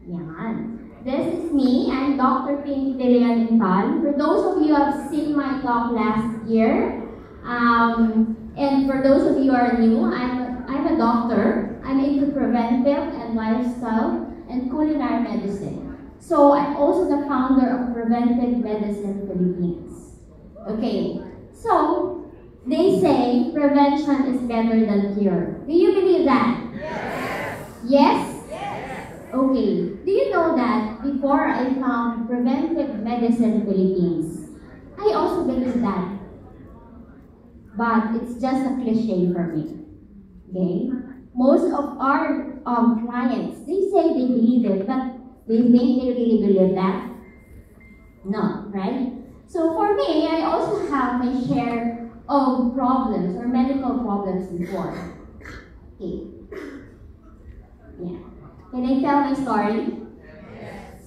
Yan. This is me. I'm Dr. Pinky De Leon Intal. For those of you who have seen my talk last year, and for those of you who are new, I'm a doctor. I'm into preventive and lifestyle and culinary medicine. So I'm also the founder of Preventive Medicine Philippines. Okay, so they say prevention is better than cure. Do you believe that? Yes? Okay. Do you know that before I found Preventive Medicine Philippines, I also believe that. But it's just a cliche for me. Okay? Most of our clients, they say they believe it, but do you think they really believe that? No, right? So for me, I also have my share of problems or medical problems before. Okay. Yeah. Can I tell my story?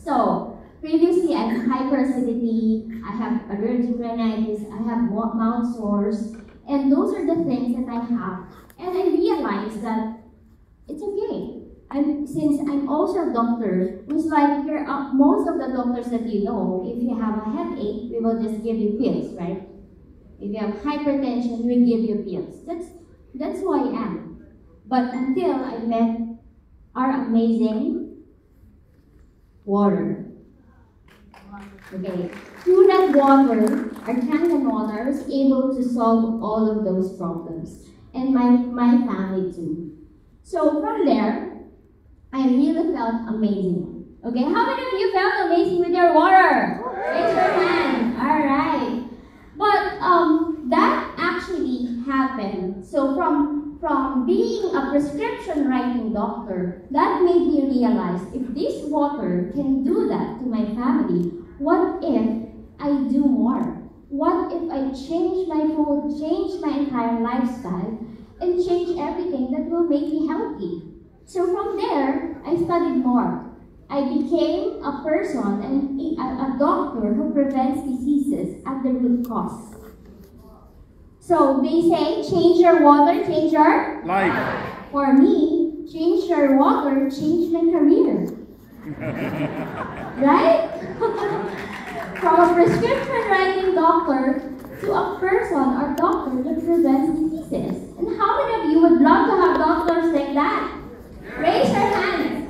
So, previously I have hyperacidity, I have allergic rhinitis, I have mouth sores, and those are the things that I have. And I realized that it's okay. And since I'm also a doctor, it's like most of the doctors that you know, if you have a headache, we will just give you pills, right? If you have hypertension, we give you pills. That's who I am. But until I met our amazing water. Okay, through that water, our Kangen water was able to solve all of those problems, and my family too. So from there, I really felt amazing. Okay, how many of you felt amazing with your water? Raise your hand. All right. But that actually happened. So from being a prescription writing doctor, that made me realize if this water can do that to my family, what if I do more? What if I change my food, change my entire lifestyle, and change everything that will make me healthy? So from there, I studied more. I became a person and a doctor who prevents diseases at the root cause. So they say, change your water, change your life. For me, change your water, change my career. Right? From a prescription writing doctor to a person or doctor that prevents diseases. And how many of you would love to have doctors like that? Raise your hands.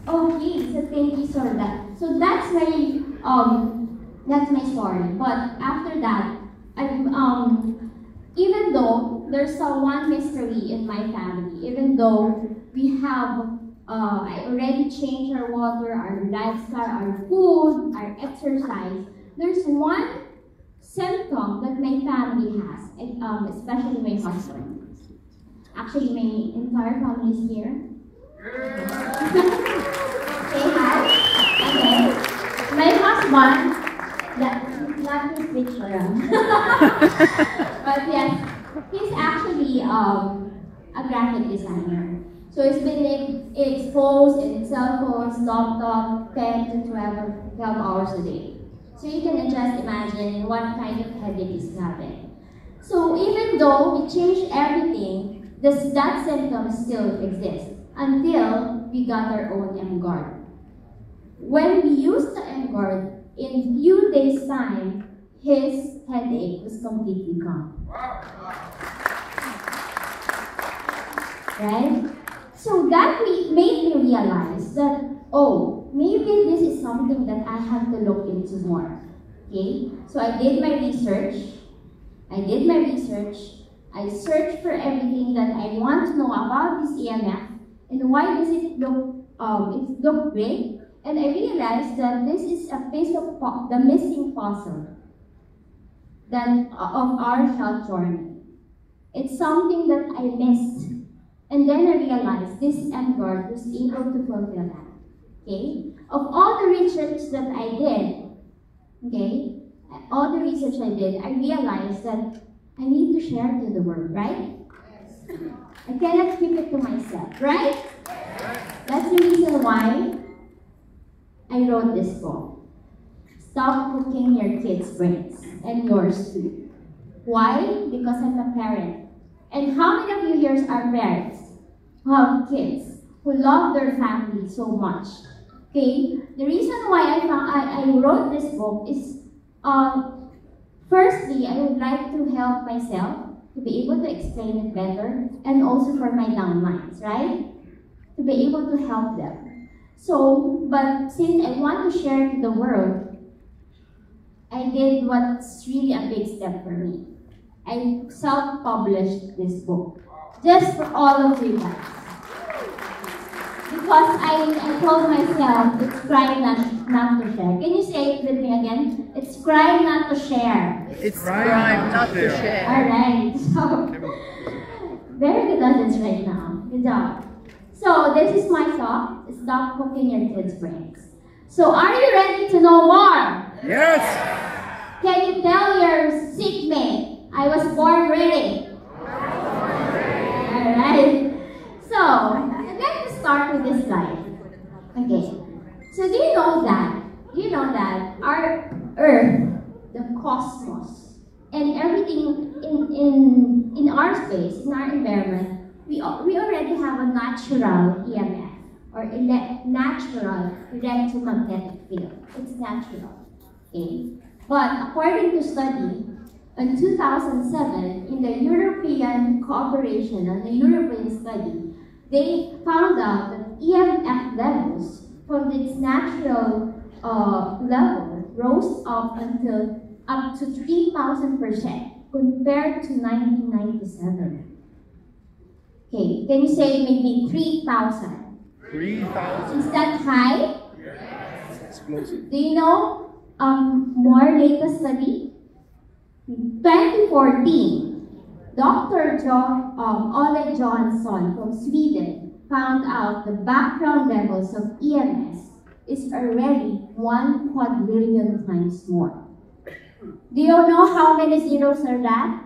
Okay, so thank you for that. So that's my story. But after that, even though there's one mystery in my family, even though we have I already changed our water, our lifestyle, our food, our exercise, there's one symptom that my family has, especially my husband. Actually, my entire family is here. Say hi. Okay. My husband, not his picture. But yes, he's actually a graphic designer. So he's been exposed in cell phones, laptop, 10 to 12 hours a day. So you can just imagine what kind of headache is having. So even though we changed everything, that symptom still exists until we got our own M-Guard. When we used the M-Guard, in few days' time, his headache was completely gone. Right? So that made me realize that, oh, maybe this is something that I have to look into more. Okay? So I did my research. I searched for everything that I want to know about this EMF and why does it look big. And I realized that this is a piece of the missing puzzle of our health journey. It's something that I missed. And then I realized this M-Guard was able to fulfill that. Okay? Of all the research that I did, I realized that I need to share to the world, right? I cannot keep it to myself, right? That's the reason why I wrote this book. Stop cooking your kids' brains and yours too. Why? Because I'm a parent. And how many of you here are parents who have kids who love their family so much? Okay, the reason why I wrote this book is, firstly, I would like to help myself to be able to explain it better, and also for my young minds, right? To be able to help them. So, but since I want to share to the world, I did what's really a big step for me. I self-published this book, just for all of you guys. Because I told myself, it's crime not to share. Can you say it with me again? It's crime not to share. It's crime not to share. Alright, so, very good at this right now. Good job. So, this is my talk. Stop cooking your kids' brains. So, are you ready to know more? Yes! Can you tell your seatmate, I was born ready? Alright. So, I'm going to start with this slide. Okay. So, do you know that our Earth, the cosmos, and everything in our space, in our environment, we already have a natural EMF, or natural electromagnetic field. It's natural. Okay? But according to study, in 2007, in the European cooperation and the European study, they found out that EMF levels from its natural level rose up to 3,000% compared to 1997. Okay, can you say maybe 3,000? 3,000. Is that high? Explosive. Do you know more latest study? 2014, Dr. Ole Johansson from Sweden found out the background levels of EMS is already 1 quadrillion times more. Do you know how many zeros are that?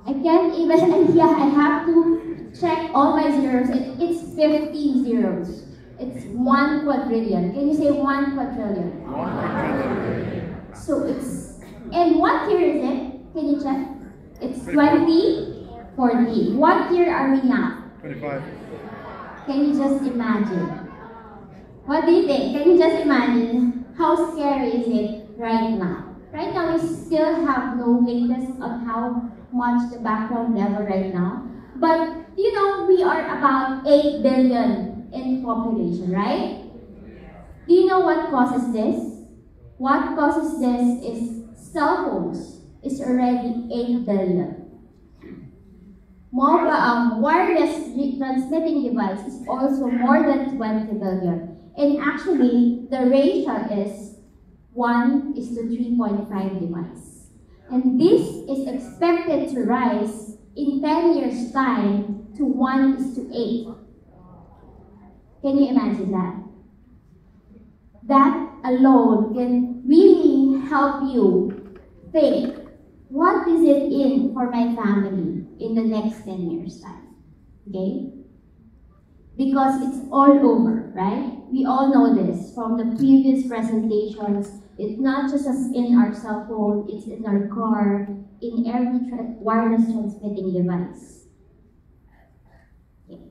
I can't even, yeah, I have to check all my zeros. It's 15 zeros. It's 1 quadrillion. Can you say 1 quadrillion? 1 quadrillion. So it's, and what year is it? Can you check? It's 2014. What year are we now? 25. Can you just imagine? What do you think? Can you just imagine how scary is it right now? Right now, we still have no latest on how much the background level right now. But, you know, we are about 8 billion in population, right? Do you know what causes this? What causes this is cell phones is already 8 billion. Wireless transmitting device is also more than 20 billion. And actually, the ratio is 1:3.5 device. And this is expected to rise in 10 years' time to 1:8. Can you imagine that? That alone can really help you think, what is it in for my family in the next 10 years' time? Okay? Because it's all over, right? We all know this from the previous presentations. It's not just in our cell phone, it's in our car, in every wireless transmitting device. Okay.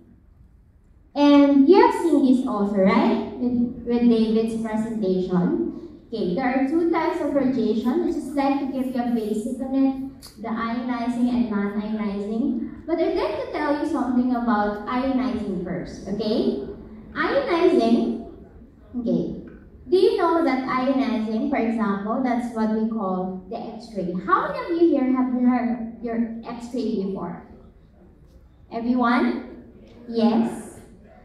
And you have seen this also, right? With David's presentation. Okay, there are 2 types of radiation. I just like to give you a basic on it, the ionizing and non-ionizing. But I'd like to tell you something about ionizing first, okay? Ionizing, okay. Do you know that ionizing, for example, that's what we call the X-ray. How many of you here have heard your X-ray before? Everyone? Yes?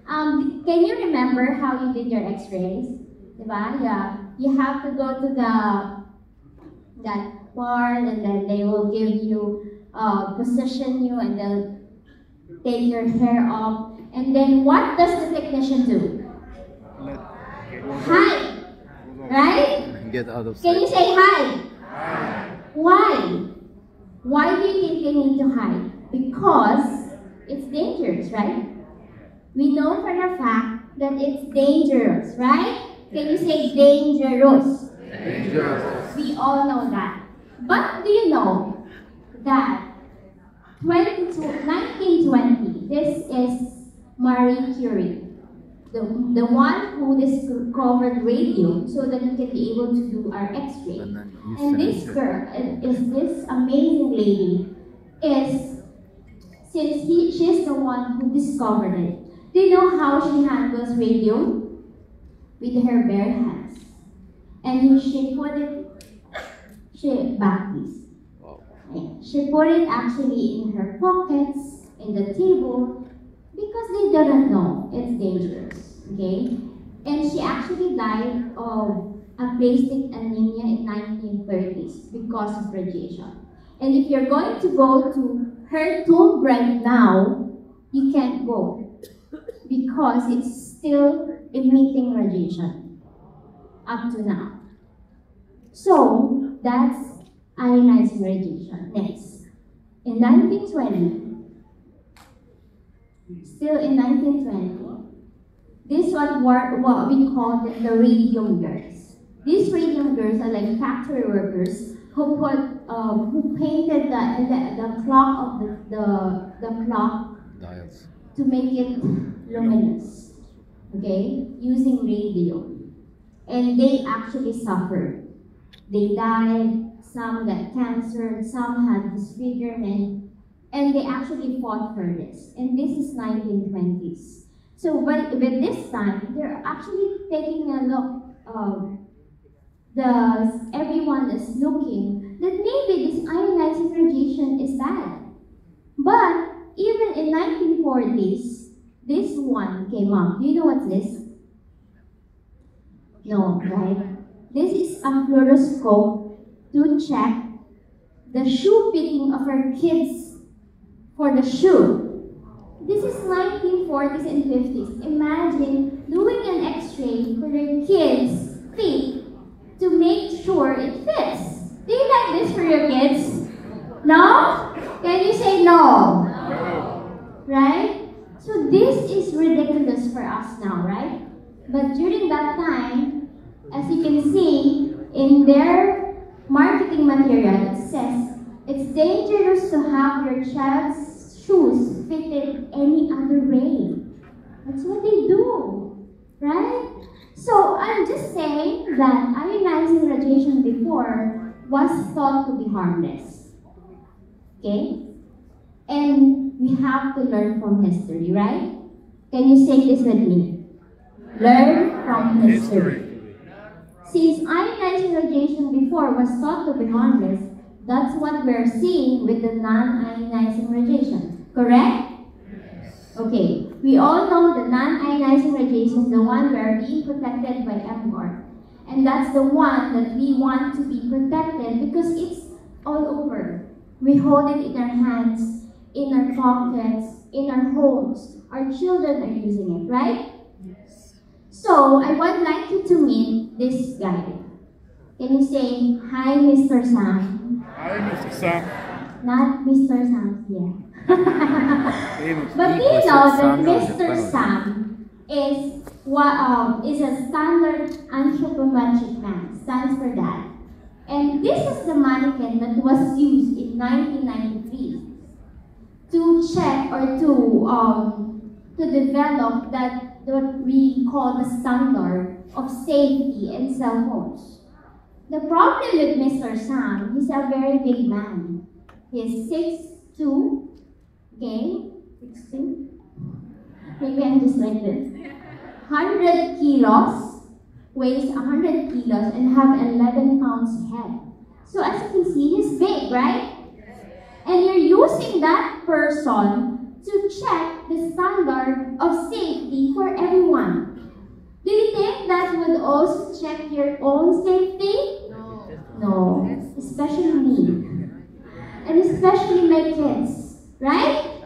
Can you remember how you did your X-rays? Diba? Yeah. You have to go to that part, and then they will give you, position you, and they'll take your hair off. And then what does the technician do? Hide. Right? Get out of sight. Can you say hide? Why? Why do you think they need to hide? Because it's dangerous, right? We know for a fact that it's dangerous, right? Can you say dangerous? Dangerous. We all know that. But do you know that 1920, this is Marie Curie. the one who discovered radium so that we can be able to do our X-ray. And this girl, is this amazing lady, she's the one who discovered it. Do you know how she handles radium? With her bare hands. And she put it back, please. She put it actually in her pockets, in the table, because they didn't know it's dangerous, okay? And she actually died of aplastic anemia in 1930s because of radiation. And if you're going to go to her tomb right now, you can't go because it's still emitting radiation up to now. So that's ionizing radiation. Next, in 1920, still in 1920, this was what we call the radium girls. These radium girls are like factory workers who painted the clock of the clock Dials. to make it luminous, okay, using radium. And they actually suffered. They died, some got cancer, some had disfigurement, and they actually fought for this. And this is 1920s. So with this time, they're actually taking a look, everyone is looking that maybe this ionizing radiation is bad. But even in 1940s, this one came up. Do you know what's this? No, right? This is a fluoroscope to check the shoe fitting of our kids for the shoe. This is 1940s and 50s. Imagine doing an X-ray for your kids' feet to make sure it fits. Do you like this for your kids? No? Can you say no? No. Right? So this is ridiculous for us now, right? But during that time, as you can see in their marketing material, it says it's dangerous to have your child's shoes fitted any other way. That's what they do, right? So I'm just saying that ionizing radiation before was thought to be harmless. Okay? And we have to learn from history, right? Can you say this with me? Learn from history. Since ionizing radiation before was thought to be harmless, that's what we're seeing with the non-ionizing radiation. Correct? Okay. We all know the non-ionizing radiation is the one we are being protected by MGOR. And that's the one that we want to be protected because it's all over. We hold it in our hands, in our pockets, in our homes. Our children are using it, right? Yes. So, I would like you to meet this guy. Can you say, hi, Mr. Sam? Hi, Mr. Sam. Not Mr. Sam here. But do you know that Mr. Sam is a standard anthropometric man, stands for that. And this is the mannequin that was used in 1993 to check or to develop that what we call the standard of safety in cell phones. The problem with Mr. Sam, he's a very big man. He's 6'2", okay, 6'2". Maybe I'm just like this. 100 kilos, weighs 100 kilos, and have 11 pounds head. So as you can see, he's big, right? And you're using that person to check the standard of safety for everyone. Do you think that would also check your own safety? No. No, especially me. And especially my kids, right?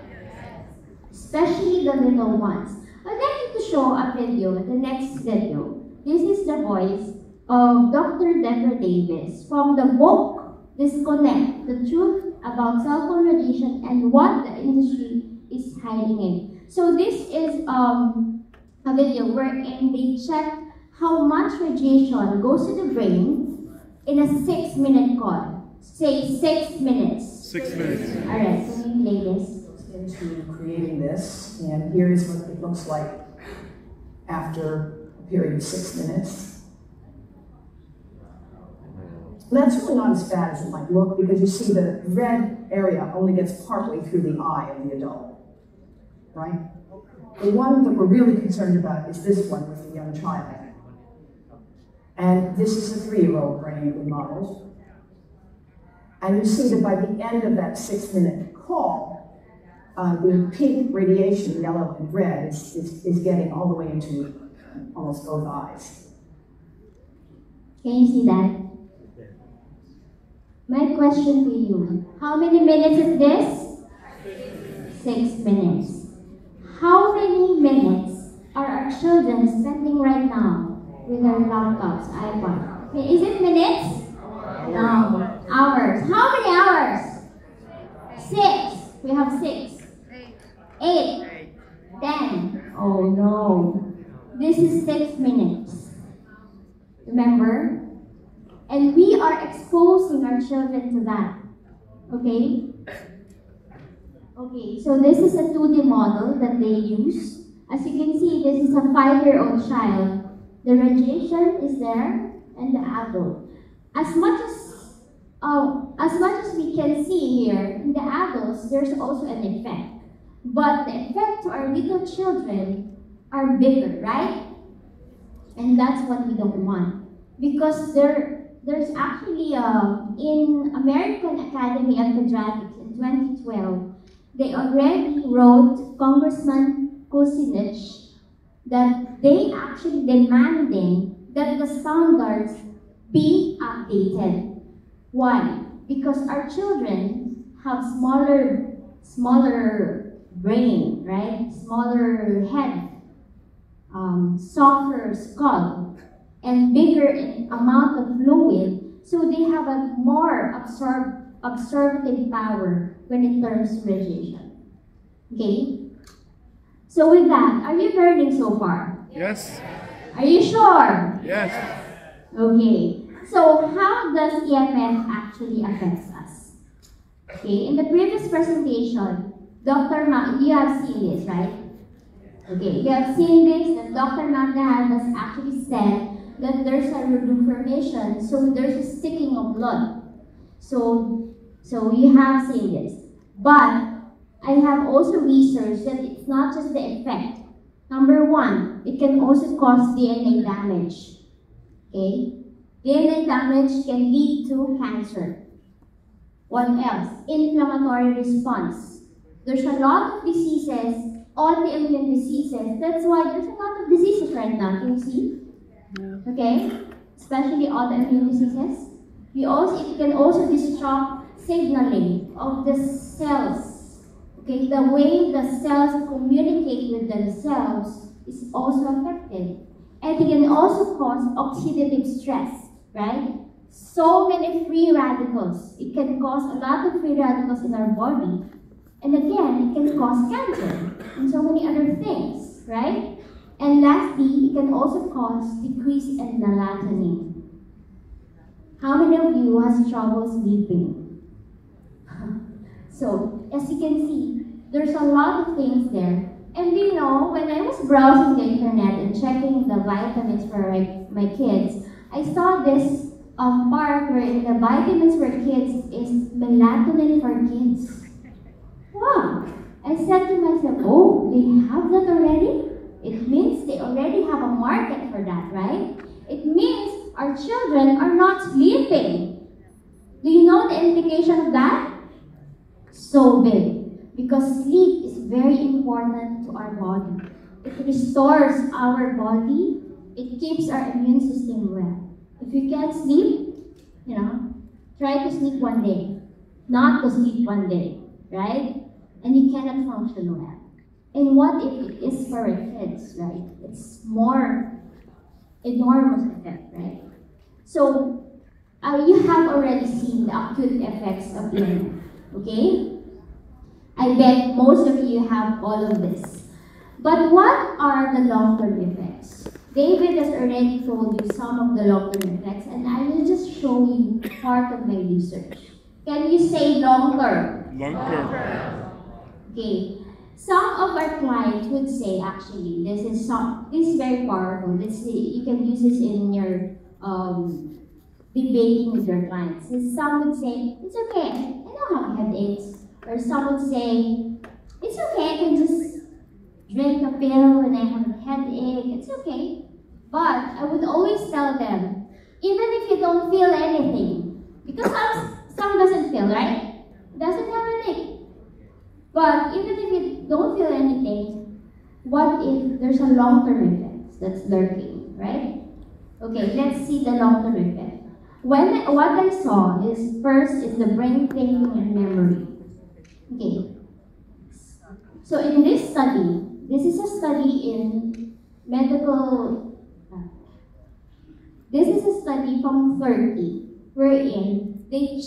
Especially the little ones. I'd like you to show a video, the next video. This is the voice of Dr. Deborah Davis from the book, Disconnect, the Truth About Cell Phone Radiation and What the Industry is Hiding It. So this is a video wherein they check how much radiation goes to the brain in a 6-minute call. Say 6 minutes. 6 minutes. Alright, so we play this. Into creating this, and here is what it looks like after a period of 6 minutes. And that's really not as bad as it might look, because you see the red area only gets partway through the eye of the adult, right? The one that we're really concerned about is this one with the young child. And this is a 3-year-old brain we modeled. And you see that by the end of that 6-minute call, the pink radiation, yellow and red, is getting all the way into almost both eyes. Can you see that? My question to you, how many minutes is this? 6 minutes. How many minutes are our children spending right now with their laptops, iPod? Is it minutes? No. Hours. How many hours? 6. We have 6. 8. 10. Oh no. This is 6 minutes. Remember? And we are exposing our children to that. Okay? Okay, so this is a 2D model that they use. As you can see, this is a 5-year-old child. The radiation is there, and the adult. As much as we can see here, in the adults, there's also an effect. But the effect to our little children are bigger, right? And that's what we don't want. Because there's actually, in American Academy of Pediatrics in 2012, they already wrote Congressman Kucinich that they actually demanding that the standards be updated. Why? Because our children have smaller brain, right? Smaller head, softer skull, and bigger amount of fluid, so they have a more absorptive power when it turns to radiation. Okay? So with that, are you learning so far? Yes. Are you sure? Yes. Okay. So how does EMF actually affect us? Okay, in the previous presentation, you have seen this, right? Okay, you have seen this, that Dr. Magda has actually said that there's a reduformation, so there's a sticking of blood. So you have seen this. But I have also researched that it's not just the effect. Number 1, it can also cause DNA damage. Okay? DNA damage can lead to cancer. What else? Inflammatory response. There's a lot of diseases, autoimmune diseases. That's why there's a lot of diseases right now. Can you see? Okay? Especially autoimmune diseases. It can also disrupt signaling of the cells. Okay? The way the cells communicate with themselves is also affected. And it can also cause oxidative stress, right? So many free radicals. It can cause a lot of free radicals in our body. And again, it can cause cancer and so many other things, right? And lastly, it can also cause decrease in melatonin. How many of you has trouble sleeping? So, as you can see, there's a lot of things there. And you know, when I was browsing the internet and checking the vitamins for my kids, I saw this part where the vitamins for kids is melatonin for kids. Wow! I said to myself, oh, they have that already? It means they already have a market for that, right? It means our children are not sleeping. Do you know the implication of that? So big. Because sleep is very important to our body. It restores our body. It keeps our immune system well. If you can't sleep, try to sleep one day. Not to sleep one day, right? And you cannot function well. And what if it is for our kids, right? It's more enormous effect, right? So, you have already seen the acute effects of EMF, okay? I bet most of you have all of this. But what are the long-term effects? David has already told you some of the long-term effects, and I will just show you part of my research. Can you say long-term? Long-term. Okay. Some of our clients would say, actually, this is some this is very powerful. You can use this in your debating with your clients. Some would say, it's okay, I don't have headaches. Or some would say, it's okay, I can just drink a pill when I have a headache. It's okay. But I would always tell them, even if you don't feel anything, because some doesn't feel, right? Doesn't have a headache. But even if you don't feel anything, what if there's a long-term effect that's lurking, right? Okay, let's see the long-term effect. What I saw is, first is the brain thinking and memory. Okay. So in this study, this is a study in medical, this is a study from 30, wherein they check